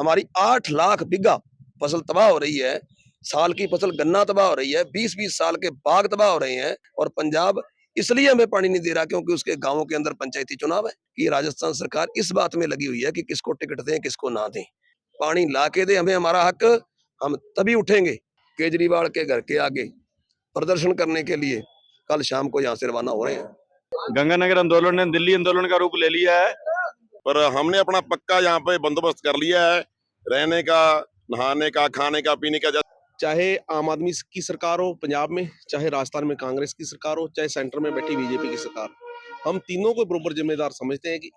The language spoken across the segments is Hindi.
हमारी 8 लाख बीघा फसल तबाह हो रही है। साल की फसल गन्ना तबाह हो रही है, 20-20 साल के बाग तबाह हो रहे हैं। और पंजाब इसलिए हमें पानी नहीं दे रहा क्योंकि उसके गांवों के अंदर पंचायती चुनाव है। कि राजस्थान सरकार इस बात में लगी हुई है कि किसको टिकट दें, किसको ना दें। पानी ला के दे हमें हमारा हक, हम तभी उठेंगे। केजरीवाल के घर के आगे प्रदर्शन करने के लिए कल शाम को यहाँ से रवाना हो रहे हैं। गंगानगर आंदोलन ने दिल्ली आंदोलन का रूप ले लिया है, पर हमने अपना पक्का यहाँ पे बंदोबस्त कर लिया है, रहने का, नहाने का, खाने का, पीने का। चाहे आम आदमी की सरकार हो पंजाब में, चाहे राजस्थान में कांग्रेस की सरकार हो, चाहे सेंटर में बैठी बीजेपी की सरकार, हम तीनों को बराबर जिम्मेदार समझते हैं कि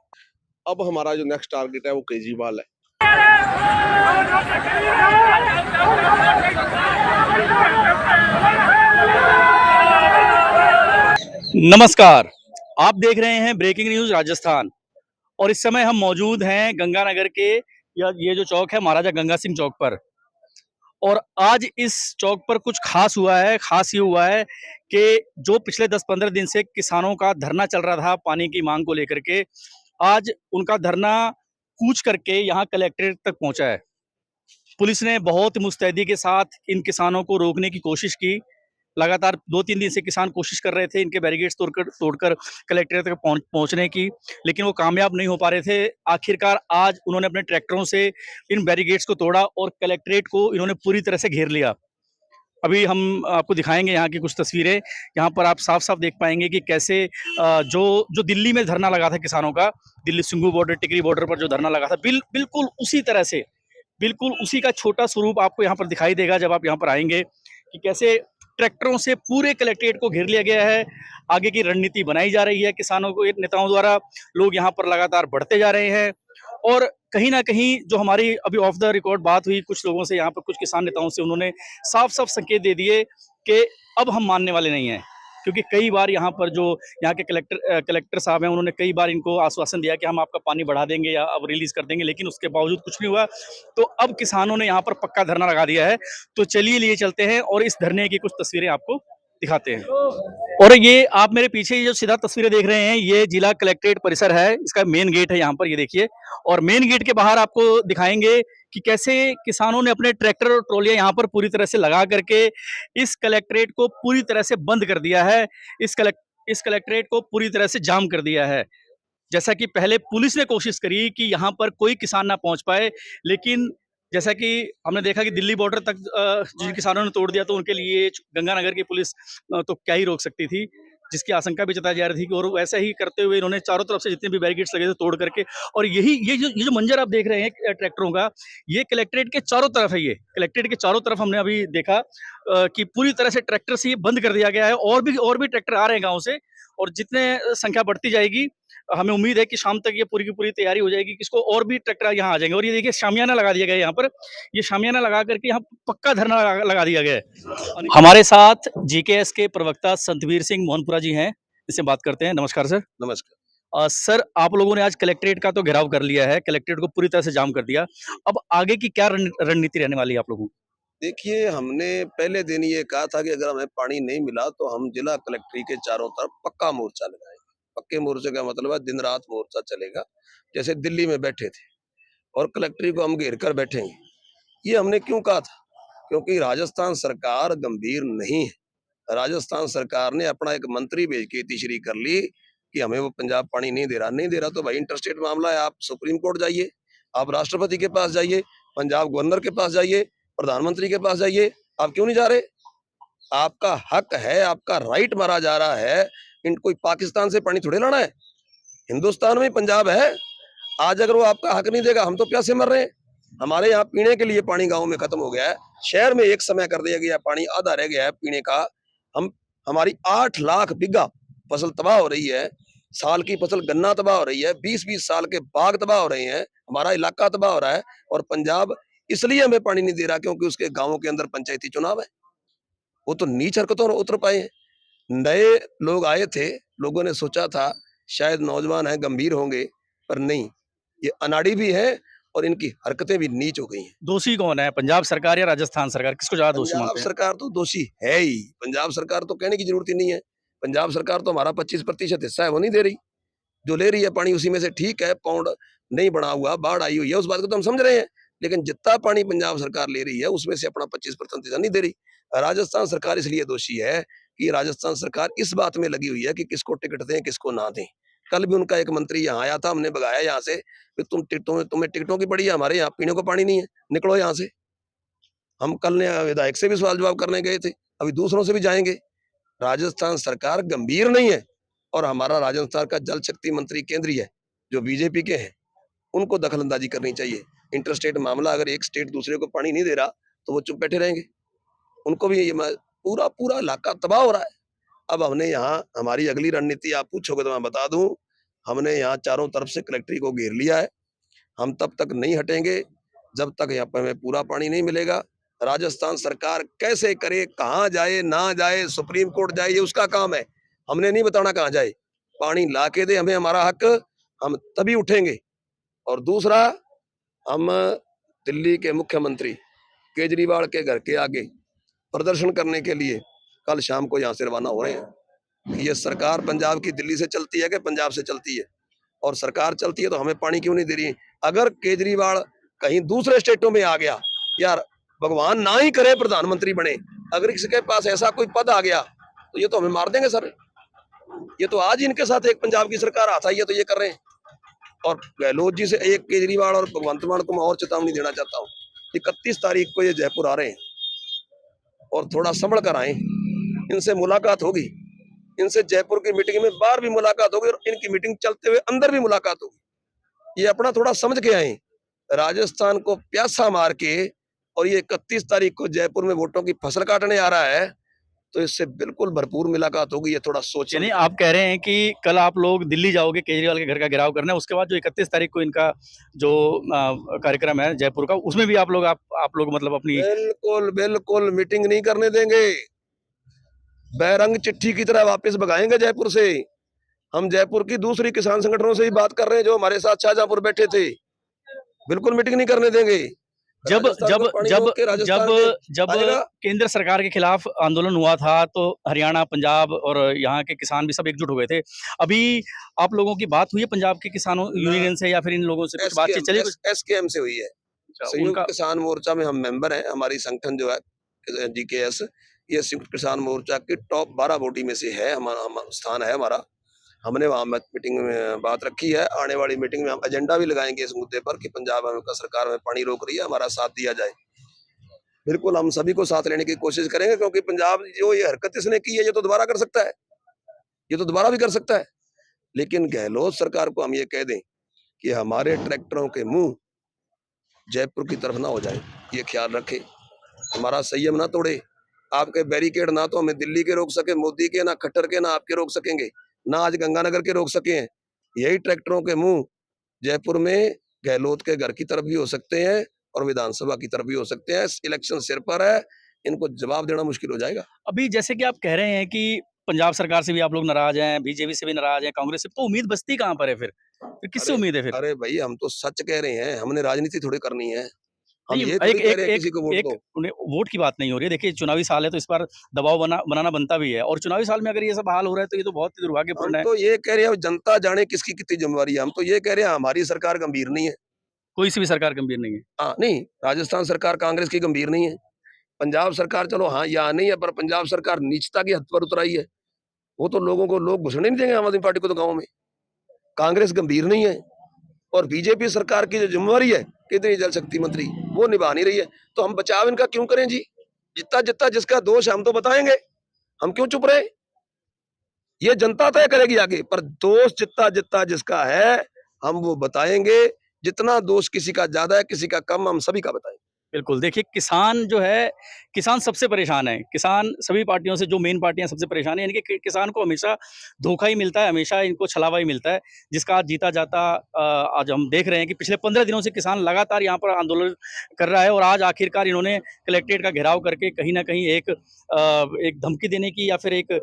अब हमारा जो नेक्स्ट टारगेट है वो केजरीवाल है। नमस्कार, आप देख रहे हैं ब्रेकिंग न्यूज राजस्थान और इस समय हम मौजूद हैं गंगानगर के ये जो चौक है महाराजा गंगा सिंह चौक पर। और आज इस चौक पर कुछ खास हुआ है। खास ये हुआ है कि जो पिछले 10-15 दिन से किसानों का धरना चल रहा था पानी की मांग को लेकर के, आज उनका धरना कूच करके यहाँ कलेक्ट्रेट तक पहुंचा है। पुलिस ने बहुत मुस्तैदी के साथ इन किसानों को रोकने की कोशिश की। लगातार 2-3 दिन से किसान कोशिश कर रहे थे इनके बैरिकेड्स तोड़कर कलेक्ट्रेट तक पहुंचने की, लेकिन वो कामयाब नहीं हो पा रहे थे। आखिरकार आज उन्होंने अपने ट्रैक्टरों से इन बैरिकेड्स को तोड़ा और कलेक्ट्रेट को इन्होंने पूरी तरह से घेर लिया। अभी हम आपको दिखाएंगे यहाँ की कुछ तस्वीरें। यहाँ पर आप साफ साफ देख पाएंगे कि कैसे जो दिल्ली में धरना लगा था किसानों का, दिल्ली सिंघू बॉर्डर, टिकरी बॉर्डर पर जो धरना लगा था, बिल्कुल उसी तरह से, बिल्कुल उसी का छोटा स्वरूप आपको यहाँ पर दिखाई देगा जब आप यहाँ पर आएंगे कि कैसे ट्रैक्टरों से पूरे कलेक्ट्रेट को घेर लिया गया है। आगे की रणनीति बनाई जा रही है किसानों को नेताओं द्वारा। लोग यहाँ पर लगातार बढ़ते जा रहे हैं और कहीं ना कहीं जो हमारी अभी ऑफ द रिकॉर्ड बात हुई कुछ लोगों से, यहाँ पर कुछ किसान नेताओं से, उन्होंने साफ साफ संकेत दे दिए कि अब हम मानने वाले नहीं हैं। क्योंकि कई बार यहाँ पर जो यहाँ के कलेक्टर साहब हैं, उन्होंने कई बार इनको आश्वासन दिया कि हम आपका पानी बढ़ा देंगे या अब रिलीज कर देंगे, लेकिन उसके बावजूद कुछ नहीं हुआ। तो अब किसानों ने यहाँ पर पक्का धरना लगा दिया है। तो चलिए लिए चलते हैं और इस धरने की कुछ तस्वीरें आपको दिखाते हैं। और ये आप मेरे पीछे ये जो सीधा तस्वीरें देख रहे हैं, ये जिला कलेक्ट्रेट परिसर है। इसका मेन गेट है यहाँ पर, ये देखिए। और मेन गेट के बाहर आपको दिखाएंगे कि कैसे किसानों ने अपने ट्रैक्टर और ट्रॉलियां यहाँ पर पूरी तरह से लगा करके इस कलेक्ट्रेट को पूरी तरह से बंद कर दिया है। इस कलेक्ट्रेट को पूरी तरह से जाम कर दिया है। जैसा कि पहले पुलिस ने कोशिश करी कि यहाँ पर कोई किसान ना पहुंच पाए, लेकिन जैसा कि हमने देखा कि दिल्ली बॉर्डर तक जिन किसानों ने तोड़ दिया, तो उनके लिए गंगानगर की पुलिस तो क्या ही रोक सकती थी, जिसकी आशंका भी जताई जा रही थी। और वैसा ही करते हुए इन्होंने चारों तरफ से जितने भी बैरिकेड्स लगे थे तोड़ करके, और ये जो मंजर आप देख रहे हैं ट्रैक्टरों का, ये कलेक्ट्रेट के चारों तरफ है। ये कलेक्ट्रेट के चारों तरफ हमने अभी देखा कि पूरी तरह से ट्रैक्टर से ये बंद कर दिया गया है। और भी ट्रैक्टर आ रहे हैं गाँव से, और जितने संख्या बढ़ती जाएगी, हमें उम्मीद है कि शाम तक ये पूरी की पूरी तैयारी हो जाएगी, किसको और भी ट्रैक्टर यहाँ आ जाएंगे। और ये देखिए शामियाना लगा दिया गया है यहाँ पर। ये शामियाना लगा करके यहाँ पक्का धरना लगा दिया गया है। हमारे साथ जीकेएस के प्रवक्ता संतवीर सिंह मोहनपुरा जी हैं, इससे बात करते हैं। नमस्कार सर। नमस्कार। सर, आप लोगों ने आज कलेक्ट्रेट का तो घेराव कर लिया है, कलेक्ट्रेट को पूरी तरह से जाम कर दिया। अब आगे की क्या रणनीति रहने वाली है आप लोगों की? देखिए, हमने पहले दिन ये कहा था कि अगर हमें पानी नहीं मिला तो हम जिला कलेक्ट्री के चारों तरफ पक्का मोर्चा लगाएंगे। पक्के मोर्चे का मतलब है दिन रात मोर्चा चलेगा, जैसे दिल्ली में बैठे थे, और कलेक्ट्री को हम घेर कर बैठेंगे। ये हमने क्यों कहा था? क्योंकि राजस्थान सरकार गंभीर नहीं है। राजस्थान सरकार ने अपना एक मंत्री भेज के तीसरी कर ली कि हमें वो पंजाब पानी नहीं दे रहा तो भाई इंटरस्टेट मामला है, आप सुप्रीम कोर्ट जाइए, आप राष्ट्रपति के पास जाइए, पंजाब गवर्नर के पास जाइए, प्रधानमंत्री के पास जाइए। आप क्यों नहीं जा रहे? आपका हक है, आपका राइट मारा जा रहा है। कोई पाकिस्तान से पानी थोड़े लाना है, हिंदुस्तान में पंजाब है। आज अगर वो आपका हक नहीं देगा, हम तो प्यासे मर रहे हैं। हमारे यहाँ पीने के लिए पानी गांव में खत्म हो गया है। शहर में एक समय कर दिया गया, पानी आधा रह गया है पीने का। हमारी 8 लाख बीघा फसल तबाह हो रही है। साल की फसल गन्ना तबाह हो रही है, 20-20 साल के बाग तबाह हो रहे हैं, हमारा इलाका तबाह हो रहा है। और पंजाब इसलिए हमें पानी नहीं दे रहा क्योंकि उसके गांवों के अंदर पंचायती चुनाव है। वो तो नीच हरकतों उतर पाए हैं। नए लोग आए थे, लोगों ने सोचा था शायद नौजवान हैं, गंभीर होंगे, पर नहीं, ये अनाड़ी भी है और इनकी हरकतें भी नीच हो गई हैं। दोषी कौन है, पंजाब सरकार या राजस्थान सरकार? किसको ज्यादा दोषी मानते हैं? पंजाब सरकार तो दोषी है ही। पंजाब सरकार तो कहने की जरूरत ही नहीं है। पंजाब सरकार तो हमारा 25% हिस्सा है वो नहीं दे रही। जो ले रही है पानी उसी में से ठीक है, पौंड नहीं बना हुआ, बाढ़ आई हुई है, उस बात को तो हम समझ रहे हैं। लेकिन जितना पानी पंजाब सरकार ले रही है उसमें से अपना 25% नहीं दे रही। राजस्थान सरकार इसलिए दोषी है कि राजस्थान सरकार इस बात में लगी हुई है कि किसको टिकट दें किसको ना दें। कल भी उनका एक मंत्री यहाँ आया था, हमने भगाया यहाँ से कि तुम्हें टिकटों की पड़ी है, हमारे यहाँ पीने को पानी नहीं है, निकलो यहाँ से। हम कल ने विधायक से भी सवाल जवाब करने गए थे, अभी दूसरों से भी जाएंगे। राजस्थान सरकार गंभीर नहीं है और हमारा राजस्थान का जल शक्ति मंत्री केंद्रीय है जो बीजेपी के हैं, उनको दखलंदाजी करनी चाहिए। इंटरस्टेट मामला, अगर एक स्टेट दूसरे को पानी नहीं दे रहा तो वो चुप बैठे रहेंगे। उनको भी ये पूरा पूरा इलाका तबाह हो रहा है। अब हमने यहाँ, हमारी अगली रणनीति आप पूछोगे तो मैं बता दूं, हमने यहाँ चारों तरफ से कलेक्ट्री को घेर लिया है। हम तब तक नहीं हटेंगे जब तक यहाँ पर हमें पूरा पानी नहीं मिलेगा। राजस्थान सरकार कैसे करे, कहाँ जाए ना जाए, सुप्रीम कोर्ट जाए, ये उसका काम है, हमने नहीं बताना कहाँ जाए। पानी ला के दे हमें हमारा हक, हम तभी उठेंगे। और दूसरा, हम दिल्ली के मुख्यमंत्री केजरीवाल के घर के आगे प्रदर्शन करने के लिए कल शाम को यहाँ से रवाना हो रहे हैं। ये सरकार पंजाब की दिल्ली से चलती है कि पंजाब से चलती है? और सरकार चलती है तो हमें पानी क्यों नहीं दे रही? अगर केजरीवाल कहीं दूसरे स्टेटों में आ गया, यार भगवान ना ही करे प्रधानमंत्री बने, अगर किसी पास ऐसा कोई पद आ गया तो ये तो हमें मार देंगे सर। ये तो आज इनके साथ एक पंजाब की सरकार आता है, ये तो ये कर रहे हैं। और गहलोत जी से, एक केजरीवाल और भगवंत मान को मैं और चेतावनी देना चाहता हूँ, 31 तारीख को ये जयपुर आ रहे हैं और थोड़ा संभल कर आए। इनसे मुलाकात होगी, इनसे जयपुर की मीटिंग में बाहर भी मुलाकात होगी और इनकी मीटिंग चलते हुए अंदर भी मुलाकात होगी। ये अपना थोड़ा समझ के आए। राजस्थान को प्यासा मार के और ये 31 तारीख को जयपुर में वोटों की फसल काटने आ रहा है, तो इससे बिल्कुल भरपूर मुलाकात होगी। ये थोड़ा सोचें। यानी आप कह रहे हैं कि कल आप लोग दिल्ली जाओगे केजरीवाल के घर का घेराव करने, उसके बाद जो 31 तारीख को इनका जो कार्यक्रम है जयपुर का, उसमें भी आप लोग मतलब अपनी बिल्कुल बिल्कुल मीटिंग नहीं करने देंगे। बैरंग चिट्ठी की तरह वापस भगाएंगे जयपुर से। हम जयपुर की दूसरी किसान संगठनों से भी बात कर रहे हैं जो हमारे साथ शाहजहांपुर बैठे थे, बिल्कुल मीटिंग नहीं करने देंगे। जब केंद्र सरकार के खिलाफ आंदोलन हुआ था तो हरियाणा, पंजाब और यहाँ के किसान भी सब एकजुट हो गए थे। अभी आप लोगों की बात हुई है पंजाब के किसानों यूनियन से या फिर इन लोगों से कुछ बातचीत चली? एसकेएम से हुई है, संयुक्त किसान मोर्चा में हम मेंबर हैं। हमारी संगठन जो है जीकेएस, ये संयुक्त किसान मोर्चा की टॉप 12 बॉडी में से है, हमारा स्थान है हमारा। हमने वहां मीटिंग में बात रखी है, आने वाली मीटिंग में हम एजेंडा भी लगाएंगे इस मुद्दे पर कि पंजाब का सरकार में पानी रोक रही है, हमारा साथ दिया जाए। बिल्कुल हम सभी को साथ लेने की कोशिश करेंगे, क्योंकि पंजाब जो ये हरकत इसने की है ये तो दोबारा कर सकता है, ये तो दोबारा भी कर सकता है। लेकिन गहलोत सरकार को हम ये कह दें कि हमारे ट्रैक्टरों के मुंह जयपुर की तरफ ना हो जाए, ये ख्याल रखे, हमारा संयम ना तोड़े। आपके बैरिकेड ना तो हमें दिल्ली के रोक सके, मोदी के, ना खट्टर के, ना आपके रोक सकेंगे, ना आज गंगानगर के रोक सके हैं। यही ट्रैक्टरों के मुंह जयपुर में गहलोत के घर की तरफ भी हो सकते हैं और विधानसभा की तरफ भी हो सकते हैं। इलेक्शन सिर पर है, इनको जवाब देना मुश्किल हो जाएगा। अभी जैसे कि आप कह रहे हैं कि पंजाब सरकार से भी आप लोग नाराज हैं, बीजेपी से भी नाराज हैं, कांग्रेस से, तो उम्मीद बचती कहाँ पर है फिर किससे उम्मीद है फिर? अरे भाई, हम तो सच कह रहे हैं, हमने राजनीति थोड़ी करनी है। हम नहीं, ये थोड़ी कह रहे हैं किसी को वोट दो। वोट की बात नहीं हो रही है। देखिए चुनावी साल है तो इस बार दबाव बनाना बनता भी है, और चुनावी साल में अगर ये सब हाल हो रहा है तो ये तो बहुत ही दुर्भाग्यपूर्ण है। हम तो ये कह रहे हैं जनता जाने किसकी कितनी जिम्मेवारी है। हम तो ये कह रहे हैं हमारी सरकार गंभीर नहीं है, कोई सी भी सरकार गंभीर नहीं है। हाँ नहीं, राजस्थान सरकार कांग्रेस की गंभीर नहीं है, पंजाब सरकार चलो हाँ यहाँ नहीं है, पर पंजाब सरकार नीचता की हद पर उतर आई है। वो तो लोगों को लोग घुसने नहीं देंगे आम आदमी पार्टी को तो गाँव में। कांग्रेस गंभीर नहीं है और बीजेपी सरकार की जो जिम्मेवारी है कितनी जल शक्ति मंत्री वो निभा नहीं रही है, तो हम बचाव इनका क्यों करें जी? जितना जितना जिसका दोष है हम तो बताएंगे, हम क्यों चुप रहे? ये जनता तय करेगी आगे, पर दोष जितना जितना जिसका है हम वो बताएंगे। जितना दोष किसी का ज्यादा है किसी का कम, हम सभी का बताएंगे। बिल्कुल, देखिए किसान जो है, किसान सबसे परेशान है। किसान सभी पार्टियों से, जो मेन पार्टियां सबसे परेशान है, यानी कि किसान को हमेशा धोखा ही मिलता है, हमेशा इनको छलावा ही मिलता है, जिसका आज जीता जाता आज हम देख रहे हैं कि पिछले 15 दिनों से किसान लगातार यहाँ पर आंदोलन कर रहा है और आज आखिरकार इन्होंने कलेक्ट्रेट का घेराव करके कहीं ना कहीं एक धमकी देने की या फिर एक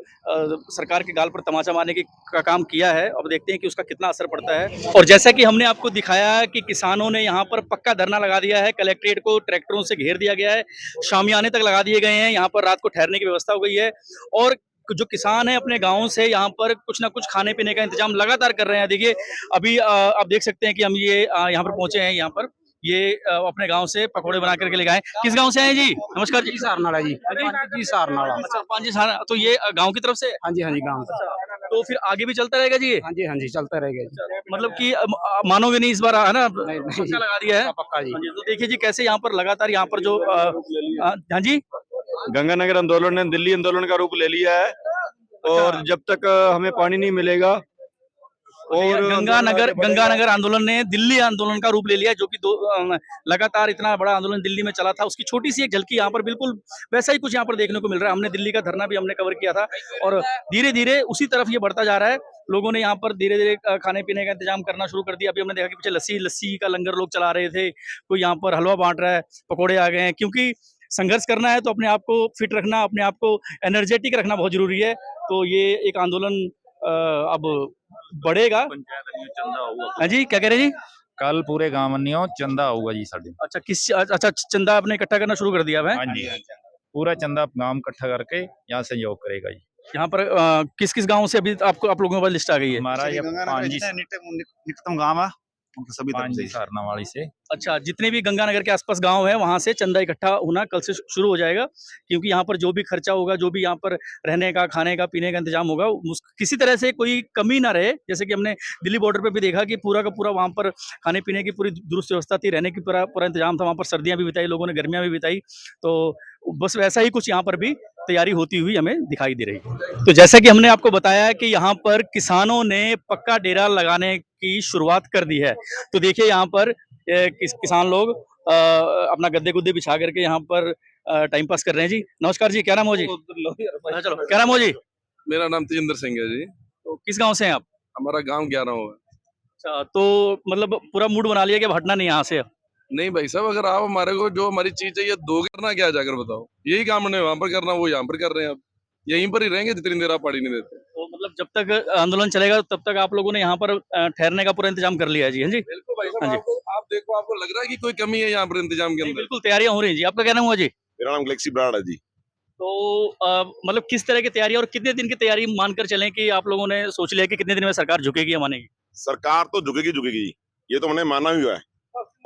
सरकार के गाल पर तमाचा मारने का काम किया है। अब देखते हैं कि उसका कितना असर पड़ता है। और जैसा कि हमने आपको दिखाया कि किसानों ने यहाँ पर पक्का धरना लगा दिया है, कलेक्ट्रेट को ट्रैक्टरों से घेर दिया गया है, शामियाने तक लगा दिए गए हैं, यहाँ पर रात को ठहरने की व्यवस्था हो गई है और जो किसान है अपने गांवों से यहाँ पर कुछ ना कुछ खाने पीने का इंतजाम लगातार कर रहे हैं। देखिए अभी आप देख सकते हैं कि हम ये यहाँ पर पहुंचे हैं, यहाँ पर ये अपने गांव से पकोड़े बना करके ले गए। किस गांव से आए जी? नमस्कार जी। सारनाला जी जी सारनाला। अच्छा, पांजी सारा तो ये गांव की तरफ से? हाँ जी गाँव से। तो फिर आगे भी चलता रहेगा जी ये? हाँ जी चलता रहेगा जी। मतलब कि मानोगे नहीं इस बार है ना, नहीं पक्का लगा दिया है। पक्का जी। हाँ जी, तो देखिए जी कैसे यहाँ पर लगातार यहाँ पर जो हाँ जी गंगानगर आंदोलन ने दिल्ली आंदोलन का रूप ले लिया है और जब तक हमें पानी नहीं मिलेगा और गंगानगर आंदोलन ने दिल्ली आंदोलन का रूप ले लिया, जो कि लगातार इतना बड़ा आंदोलन दिल्ली में चला था, उसकी छोटी सी एक झलकी यहाँ पर बिल्कुल वैसा ही कुछ यहाँ पर देखने को मिल रहा है। हमने दिल्ली का धरना भी हमने कवर किया था और धीरे धीरे उसी तरफ ये बढ़ता जा रहा है। लोगों ने यहाँ पर धीरे धीरे खाने पीने का इंतजाम करना शुरू कर दिया। अभी हमने देखा कि पीछे लस्सी का लंगर लोग चला रहे थे, कोई यहाँ पर हलवा बांट रहा है, पकौड़े आ गए हैं। क्योंकि संघर्ष करना है तो अपने आप को फिट रखना, अपने आप को एनर्जेटिक रखना बहुत जरूरी है। तो ये एक आंदोलन अब बढ़ेगा। हाँ जी, क्या कह रहे हैं जी? कल पूरे गांव में चंदा होगा जी साढ़े। अच्छा चंदा आपने इकट्ठा करना शुरू कर दिया है? हाँ जी, पूरा चंदा गांव इकट्ठा करके यहाँ सहयोग करेगा जी। यहाँ पर किस किस गांव से अभी आप लोगों के पास लिस्ट आ गई है? हमारा ये पांजी निकटतम गांव है सभी तरफ पांजी से। सारना वाली से। अच्छा, जितने भी गंगानगर के आसपास गांव है वहां से चंदा इकट्ठा होना कल से शुरू हो जाएगा, क्योंकि यहाँ पर जो भी खर्चा होगा, जो भी यहाँ पर रहने का, खाने का, पीने का इंतजाम होगा, किसी तरह से कोई कमी ना रहे। जैसे कि हमने दिल्ली बॉर्डर पे भी देखा कि पूरा का पूरा वहाँ पर खाने पीने की पूरी दुरुस्त व्यवस्था थी, रहने की पूरा इंतजाम था। वहाँ पर सर्दियाँ भी बिताई लोगों ने, गर्मियाँ भी बिताई। तो बस वैसा ही कुछ यहाँ पर भी तैयारी होती हुई हमें दिखाई दे रही। तो जैसा कि हमने आपको बताया कि यहाँ पर किसानों ने पक्का डेरा लगाने की शुरुआत कर दी है। तो देखिए यहाँ पर किसान लोग अपना गद्दे गुद्दे बिछा करके यहाँ पर टाइम पास कर रहे हैं जी। नमस्कार जी, क्या नाम हो जी? चलो, क्या नाम हो जी? मेरा नाम तेजिंदर सिंह है जी। तो किस गांव से हैं आप? हमारा गांव 11 है। अच्छा, तो मतलब पूरा मूड बना लिया कि अब हटना नहीं यहाँ से? नहीं भाई साहब, अगर आप हमारे को जो हमारी चीज चाहिए दो, करना क्या जाकर बताओ। यही काम हमने वहां पर करना, वो यहाँ पर कर रहे हैं। अब यहीं पर ही रहेंगे जितनी देर आप पानी नहीं देते। तो मतलब जब तक आंदोलन चलेगा तब तक आप लोगों ने यहाँ पर ठहरने का पूरा इंतजाम कर लिया है जी? हाँ जी, बिल्कुल भाई हाँ जी। साहब, आप देखो, आपको लग रहा है कि कोई कमी है यहाँ पर इंतजाम के अंदर? बिल्कुल तैयारियां हो रही हैं जी। आपका क्या नाम हुआ जी? मेरा नाम गैलेक्सी ब्राड है जी। तो मतलब किस तरह की तैयारी और कितने दिन की तैयारी मानकर चलें कि आप लोगों ने सोच लिया कि कितने दिन में सरकार झुकेगी या मानेगी? सरकार तो झुकेगी, ये तो हमने माना हुआ है।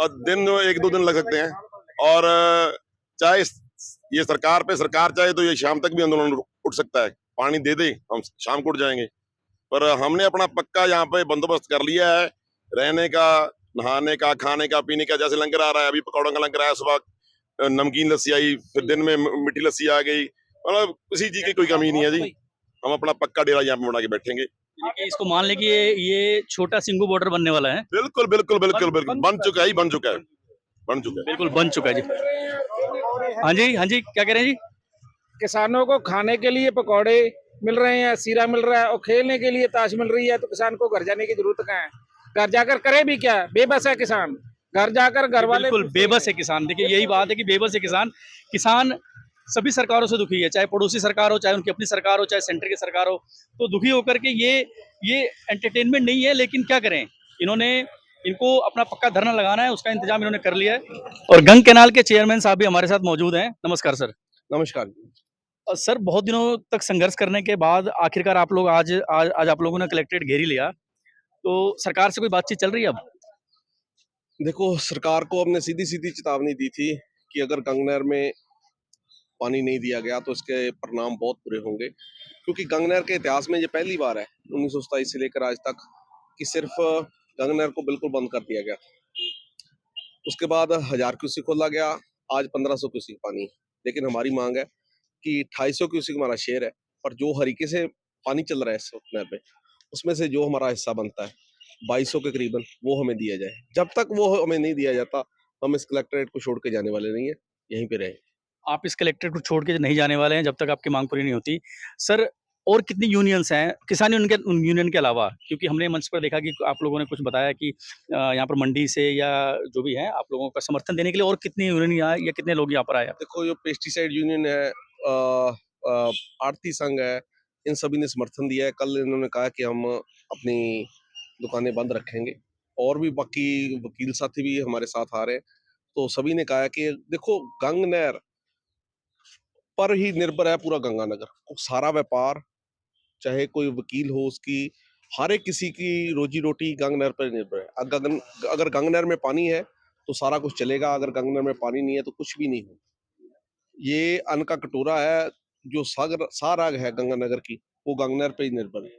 और दिन 1-2 दिन लग सकते हैं, और चाहे ये सरकार चाहे तो ये शाम तक भी आंदोलन उठ सकता है। पानी दे दे, हम शाम को उठ जाएंगे। पर हमने अपना पक्का यहाँ पे बंदोबस्त कर लिया है, रहने का, नहाने का, खाने का, पीने का। जैसे लंगर आ रहा है, अभी पकौड़ों का लंगर आया, सुबह नमकीन लस्सी आई, फिर दिन में मीठी लस्सी आ गई। मतलब किसी चीज की कोई कमी नहीं है जी। हम अपना पक्का डेरा यहाँ पे बना के बैठेंगे। इसको मान ले कि ये छोटा सिंगू बॉर्डर बनने वाला है। बिल्कुल बन चुका है, बिल्कुल बन चुका है जी। हाँ जी, क्या कह रहे हैं जी? किसानों को खाने के लिए पकौड़े मिल रहे हैं, सीरा मिल रहा है, और खेलने के लिए ताश मिल रही है। तो किसान को घर जाने की जरूरत कहाँ है? घर जाकर करे भी क्या? बेबस है किसान। घर जाकर घर वाले बिल्कुल बेबस है किसान। देखिए यही बात है कि बेबस है किसान सभी सरकारों से दुखी है, चाहे पड़ोसी सरकार हो, चाहे उनकी अपनी सरकार हो, चाहे सेंटर की सरकार हो। तो दुखी होकर के ये एंटरटेनमेंट नहीं है, लेकिन क्या करें, इनको अपना पक्का धरना लगाना है, उसका इंतजाम इन्होंने कर लिया है। और गंग कैनाल के चेयरमैन साहब भी हमारे साथ मौजूद हैं। नमस्कार सर। नमस्कार। सर, बहुत दिनों तक संघर्ष करने के बाद आखिरकार आप लोग आज आप लोगों ने कलेक्ट्रेट घेरी लिया, तो सरकार से कोई बातचीत चल रही है अब? देखो, सरकार को हमने सीधी चेतावनी दी थी कि अगर गंगनहर में पानी नहीं दिया गया तो इसके परिणाम बहुत बुरे होंगे, क्योंकि गंगनहर के इतिहास में ये पहली बार है 1927 से लेकर आज तक कि सिर्फ गंगनहर को बिल्कुल बंद कर दिया गया। उसके बाद 1000 क्यूसेक खोला गया, आज 1500 क्यूसेक पानी। लेकिन हमारी मांग है कि 250 क्यूसेक हमारा शेयर है, पर जो हरीके से पानी चल रहा है इस नहर पे, उसमें से जो हमारा हिस्सा बनता है 2200 के करीबन, वो हमें दिया जाए। जब तक वो हमें नहीं दिया जाता, हम इस कलेक्ट्रेट को छोड़ के जाने वाले नहीं है, यहीं पे रहे। आप इस कलेक्ट्रेट को छोड़ के नहीं जाने वाले हैं जब तक आपकी मांग पूरी नहीं होती। सर, और कितनी यूनियंस हैं किसान यूनियन के अलावा? क्योंकि हमने मंच पर देखा कि आप लोगों ने कुछ बताया कि यहाँ पर मंडी से या जो भी है, आप लोगों का समर्थन देने के लिए और कितनी यूनियन या कितने लोग यहाँ पर आए? देखो, जो पेस्टिसाइड यूनियन है, आड़ती संघ है, इन सभी ने समर्थन दिया है। कल इन्होंने कहा कि हम अपनी दुकानें बंद रखेंगे, और भी बाकी वकील साथी भी हमारे साथ आ रहे हैं। तो सभी ने कहा कि देखो, गंगनहर पर ही निर्भर है पूरा गंगानगर। सारा व्यापार, चाहे कोई वकील हो, उसकी हर एक किसी की रोजी रोटी गंगनहर पर निर्भर है। अगर गंगनहर में पानी है तो सारा कुछ चलेगा। अगर गंगानगर में पानी नहीं है तो कुछ भी नहीं हो। ये अन्न का कटोरा है, जो साराग है गंगानगर की, वो गंगानगर पे ही निर्भर है।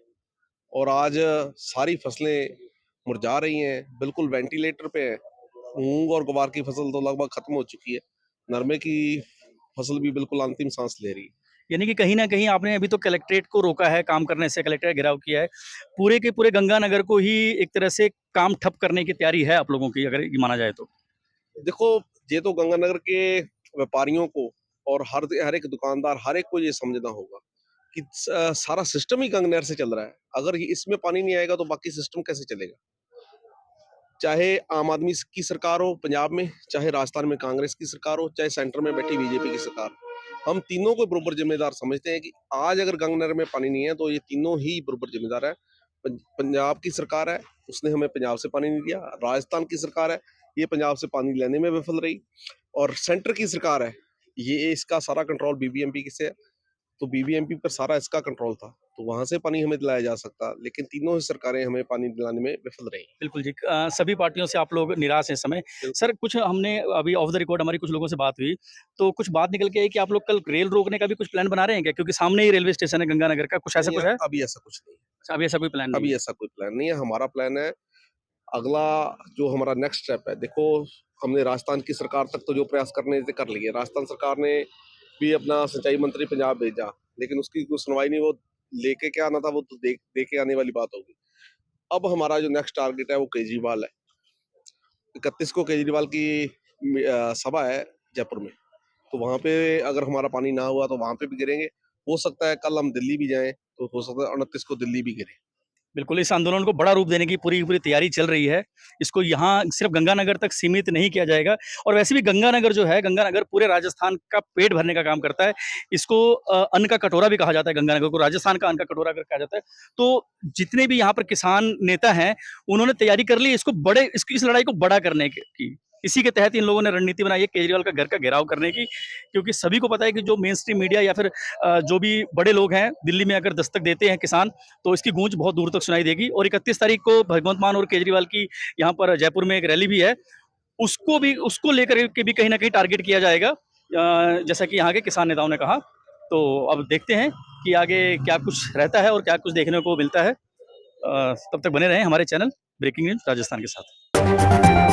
और आज सारी फसलें मुरझा रही हैं, बिल्कुल वेंटिलेटर पे है। मूंग और ग्वार की फसल तो लगभग खत्म हो चुकी है, नरमे की फसल भी बिल्कुल अंतिम सांस ले रही है। यानी कि कहीं न कहीं आपने अभी तो कलेक्ट्रेट को रोका है काम करने से, कलेक्टर घेराव किया है। पूरे के पूरे गंगानगर को ही एक तरह से काम ठप करने की तैयारी है आप लोगों की, अगर ये माना जाए तो। देखो, ये तो गंगानगर के व्यापारियों को और हर एक दुकानदार, हर एक को ये समझना होगा कि सारा सिस्टम ही गंगानगर से चल रहा है। अगर इसमें पानी नहीं आएगा तो बाकी सिस्टम कैसे चलेगा? चाहे आम आदमी की सरकार हो पंजाब में, चाहे राजस्थान में कांग्रेस की सरकार हो, चाहे सेंटर में बैठी बीजेपी की सरकार, हम तीनों को बराबर जिम्मेदार समझते हैं कि आज अगर गंगानगर में पानी नहीं है तो ये तीनों ही बराबर जिम्मेदार है। पंजाब की सरकार है, उसने हमें पंजाब से पानी नहीं दिया। राजस्थान की सरकार है, ये पंजाब से पानी लेने में विफल रही। और सेंटर की सरकार है, ये इसका सारा कंट्रोल बीबीएमपी से है, तो बीबीएमपी पर सारा इसका कंट्रोल था, तो वहां से पानी हमें दिलाया जा सकता, लेकिन तीनों ही सरकारें हमें पानी दिलाने में विफल रही। बिल्कुल जी। सभी पार्टियों से आप लोग निराश हैं इस समय। सर, कुछ हमने अभी ऑफ द रिकॉर्ड हमारी कुछ लोगों से बात हुई, तो कुछ बात निकल के आई कि आप लोग कल रेल रोकने का भी कुछ प्लान बना रहे हैं क्या? क्योंकि सामने ही रेलवे स्टेशन है गंगानगर का, कुछ ऐसा कुछ है? अभी ऐसा कुछ नहीं है। अभी ऐसा कोई प्लान नहीं अभी है। ऐसा कोई प्लान नहीं है। हमारा प्लान है, अगला जो हमारा नेक्स्ट स्टेप है, देखो हमने राजस्थान की सरकार तक तो जो प्रयास करने थे कर लिए। राजस्थान सरकार ने भी अपना सिंचाई मंत्री पंजाब भेजा, लेकिन उसकी कोई सुनवाई नहीं। वो लेके क्या आना था वो तो दे के आने वाली बात होगी। अब हमारा जो नेक्स्ट टारगेट है वो केजरीवाल है। 31 को केजरीवाल की सभा है जयपुर में, तो वहां पे अगर हमारा पानी ना हुआ तो वहां पे भी गिरेंगे। हो सकता है कल हम दिल्ली भी जाएं, तो हो सकता है 29 को दिल्ली भी गिरे। बिल्कुल, इस आंदोलन को बड़ा रूप देने की पूरी की पूरी तैयारी चल रही है। इसको यहाँ सिर्फ़ गंगानगर तक सीमित नहीं किया जाएगा और वैसे भी गंगानगर जो है, गंगानगर पूरे राजस्थान का पेट भरने का काम करता है। इसको अन्न का कटोरा भी कहा जाता है गंगानगर को, राजस्थान का अन्न का कटोरा अगर कहा जाता है। तो जितने भी यहाँ पर किसान नेता हैं, उन्होंने तैयारी कर ली इसको बड़े इस लड़ाई को बड़ा करने की। इसी के तहत इन लोगों ने रणनीति बनाई है केजरीवाल का घर का घेराव करने की, क्योंकि सभी को पता है कि जो मेन स्ट्रीम मीडिया या फिर जो भी बड़े लोग हैं, दिल्ली में अगर दस्तक देते हैं किसान, तो इसकी गूंज बहुत दूर तक सुनाई देगी। और 31 तारीख को भगवंत मान और केजरीवाल की यहाँ पर जयपुर में एक रैली भी है, उसको लेकर के भी कहीं न कहीं टारगेट किया जाएगा, जैसा कि यहाँ के किसान नेताओं ने कहा। तो अब देखते हैं कि आगे क्या कुछ रहता है और क्या कुछ देखने को मिलता है। तब तक बने रहें हमारे चैनल ब्रेकिंग न्यूज़ राजस्थान के साथ।